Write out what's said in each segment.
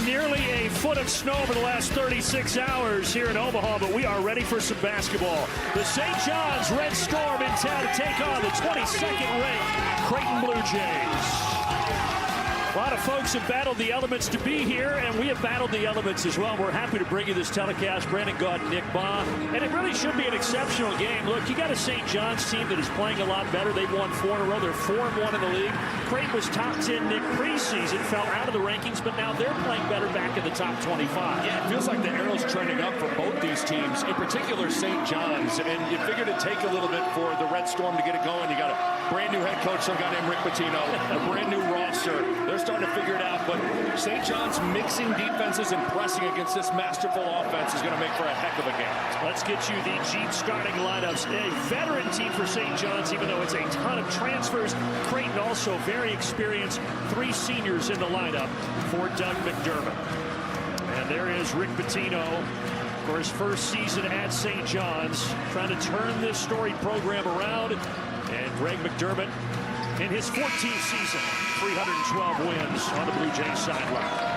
Nearly a foot of snow over the last 36 hours here in Omaha, but we are ready for some basketball. The St. John's Red Storm in town to take on the 22nd ranked Creighton Blue Jays. A lot of folks have battled the elements to be here, and we have battled the elements as well. We're happy to bring you this telecast. Brandon Gaud and Nick Baugh. And it really should be an exceptional game. Look, you got a St. John's team that is playing a lot better. They've won 4 in a row. They're 4-1 in the league. Creighton was top 10 Nick preseason, fell out of the rankings, but now they're playing better back in the top 25. Yeah, it feels like the arrow's trending up for both these teams, in particular St. John's. And you figured it'd take a little bit for the Red Storm to get it going. You got a brand new head coach, some guy named Rick Pitino, a brand new roster. They're starting to figure it out. But St. John's mixing defenses and pressing against this masterful offense is going to make for a heck of a game. Let's get you the Jeep starting lineups. A veteran team for St. John's, even though it's a ton of transfers. Creighton also very experienced. 3 seniors in the lineup for Doug McDermott. And there is Rick Pitino for his first season at St. John's, trying to turn this storied program around. And Greg McDermott in his 14th season, 312 wins on the Blue Jays sideline.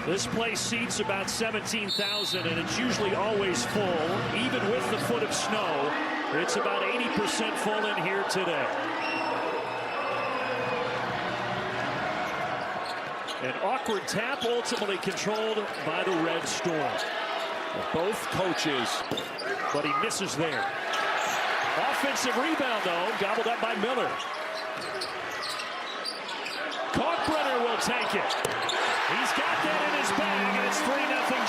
This place seats about 17,000, and it's usually always full, even with the foot of snow. It's about 80% full in here today. An awkward tap, ultimately controlled by the Red Storm. Both coaches, but he misses there. Offensive rebound, though, gobbled up by Miller. Kalkbrenner will take it. He's got that in his bag, and it's 3-0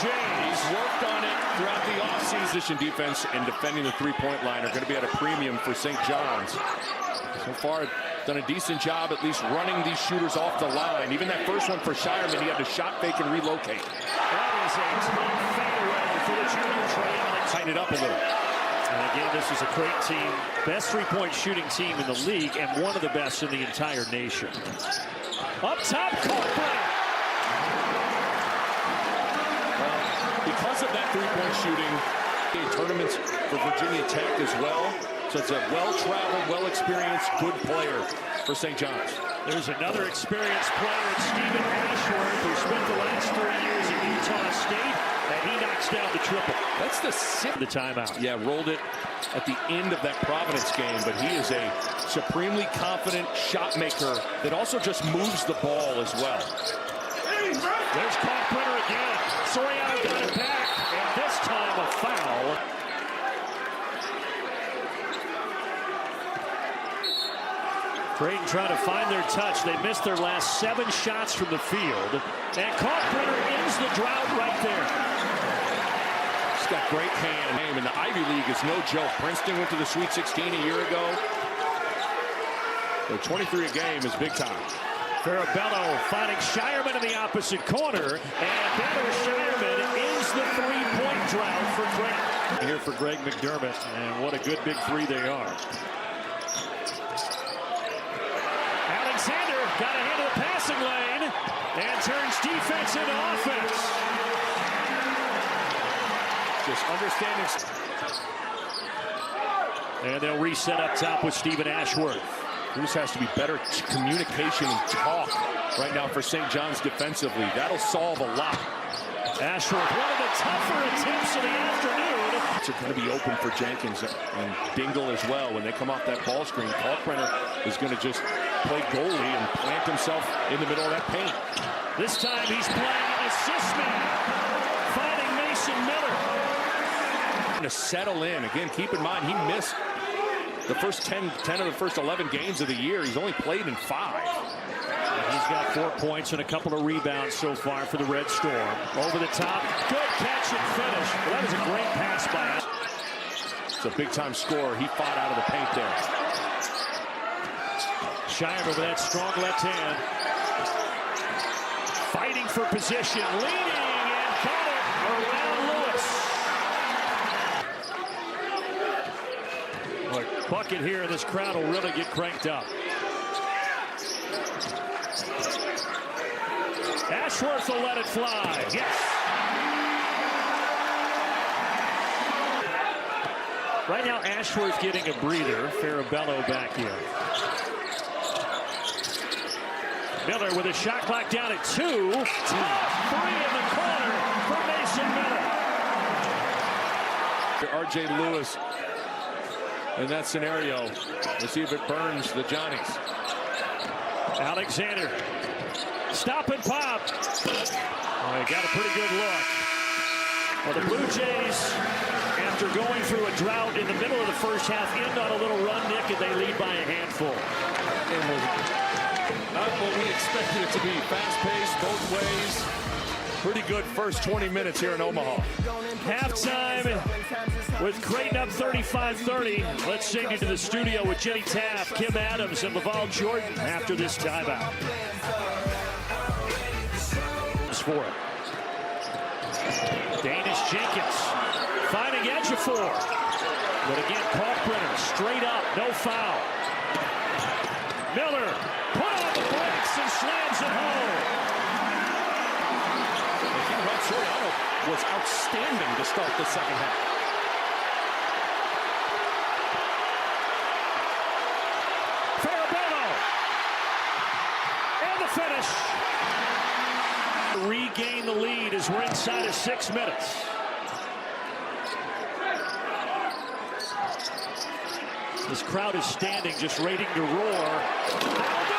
Jays. He's worked on it throughout the offseason. Position defense and defending the three-point line are going to be at a premium for St. John's. So far, done a decent job at least running these shooters off the line. Even that first one for Shireman, he had to shot fake and relocate. That is a tough fadeaway for the junior Trey. Tighten it up a little. And again, this is a Creighton team, best three-point shooting team in the league, and one of the best in the entire nation. Up top, Kalkbrenner. Because of that three-point shooting, tournaments for Virginia Tech as well. So it's a well-traveled, well-experienced, good player for St. John's. There's another experienced player, Stephen Ashworth, who spent the last 3 years at Utah State, and he knocks down the triple. That's the timeout. Yeah, rolled it at the end of that Providence game, but he is a supremely confident shot maker that also just moves the ball as well. There's Kalkbrenner again. Soriano got it back, and this time a foul. Creighton trying to find their touch. They missed their last 7 shots from the field. And Kalkbrenner ends the drought right there. He's got great hand. And the Ivy League is no joke. Princeton went to the Sweet 16 a year ago. The 23 a game is big time. Farabello finding Shireman in the opposite corner. And Baylor Shireman ends the 3-point drought for Creighton. Here for Greg McDermott. And what a good big 3 they are. Alexander got a hand of the passing lane and turns defense into offense. Just understanding. And they'll reset up top with Stephen Ashworth. There just has to be better communication and talk right now for St. John's defensively. That'll solve a lot. Ashworth, one of the tougher attempts of the afternoon. It's going to be open for Jenkins and Dingle as well. When they come off that ball screen, Kalkbrenner is going to just play goalie and plant himself in the middle of that paint. This time he's playing assist man, finding Mason Miller. To settle in. Again, keep in mind, he missed the first 10 of the first 11 games of the year. He's only played in 5. And he's got 4 points and a couple of rebounds so far for the Red Storm. Over the top, good catch and finish. Well, that was a great pass by him. It's a big-time scorer. He fought out of the paint there. Shireman with that strong left hand. Fighting for position, leading, and got it around Lewis. Look, bucket here, and this crowd will really get cranked up. Ashworth will let it fly. Yes. Right now, Ashworth getting a breather. Farabello back in. Miller with a shot clock down at 2. Tough 3 in the corner for Mason Miller. R.J. Lewis in that scenario. Let's see if it burns the Johnnies. Alexander. Stop and pop. Oh, he got a pretty good look. Well, the Blue Jays, after going through a drought in the middle of the first half, end on a little run, Nick, and they lead by a handful. Not what we expected it to be. Fast-paced, both ways. Pretty good first 20 minutes here in Omaha. Halftime with Creighton up 35-30. Let's send you to the studio with Jenny Taft, Kim Adams, and Laval Jordan after this timeout. For it. Danish Jenkins finding Edgefor. But again, Kalkbrenner straight up, no foul. Miller put on the brakes and slams it home. Soriano was outstanding to start the second half. Farabello. And the finish. Regain the lead as we're inside of 6 minutes. This crowd is standing, just waiting to roar. That'll do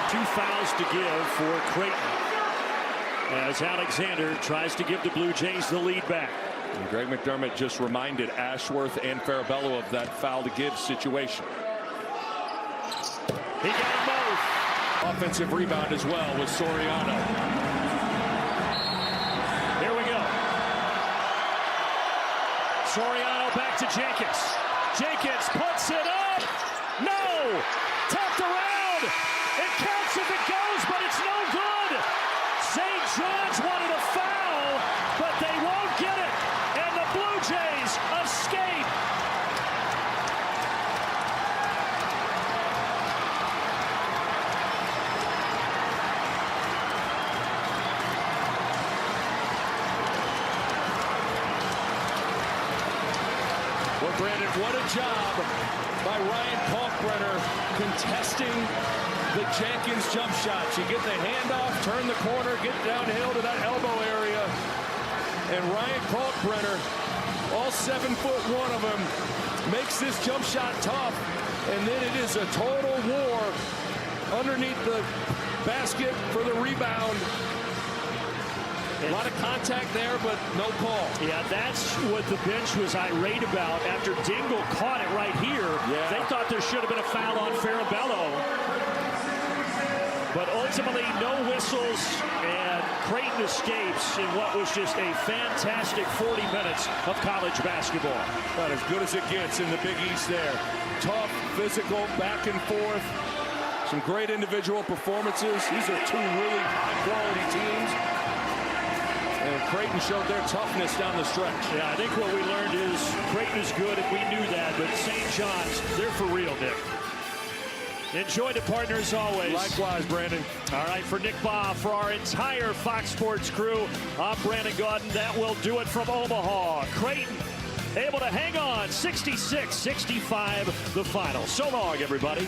it! 2 fouls to give for Creighton as Alexander tries to give the Blue Jays the lead back. And Greg McDermott just reminded Ashworth and Farabello of that foul to give situation. He got them both. Offensive rebound as well with Soriano. Here we go. Soriano back to Jenkins. Jenkins puts it up. No! Tapped around. It counts if it goes, but it's no good. St. John's wanted a foul, but they won't get it. And the Blue Jays escape. Well, Brandon, what a job by Ryan Kalkbrenner contesting the Jenkins jump shots. You get the handoff, turn the corner, get downhill to that elbow area. And Ryan Kalkbrenner, all 7'1" of him, makes this jump shot tough. And then it is a total war underneath the basket for the rebound. A lot of contact there, but no call. Yeah, that's what the bench was irate about after Dingle caught it right here. Yeah. They thought there should have been a foul on Farabello. But ultimately, no whistles, and Creighton escapes in what was just a fantastic 40 minutes of college basketball. About as good as it gets in the Big East there. Tough, physical, back and forth. Some great individual performances. These are 2 really high-quality teams. And Creighton showed their toughness down the stretch. Yeah, I think what we learned is Creighton is good, and we knew that, but St. John's, they're for real, Nick. Enjoy the partner as always. Likewise, Brandon. All right, for Nick Baugh, for our entire Fox Sports crew, I'm Brandon Gaudin. That will do it from Omaha. Creighton able to hang on, 66-65 the final. So long, everybody.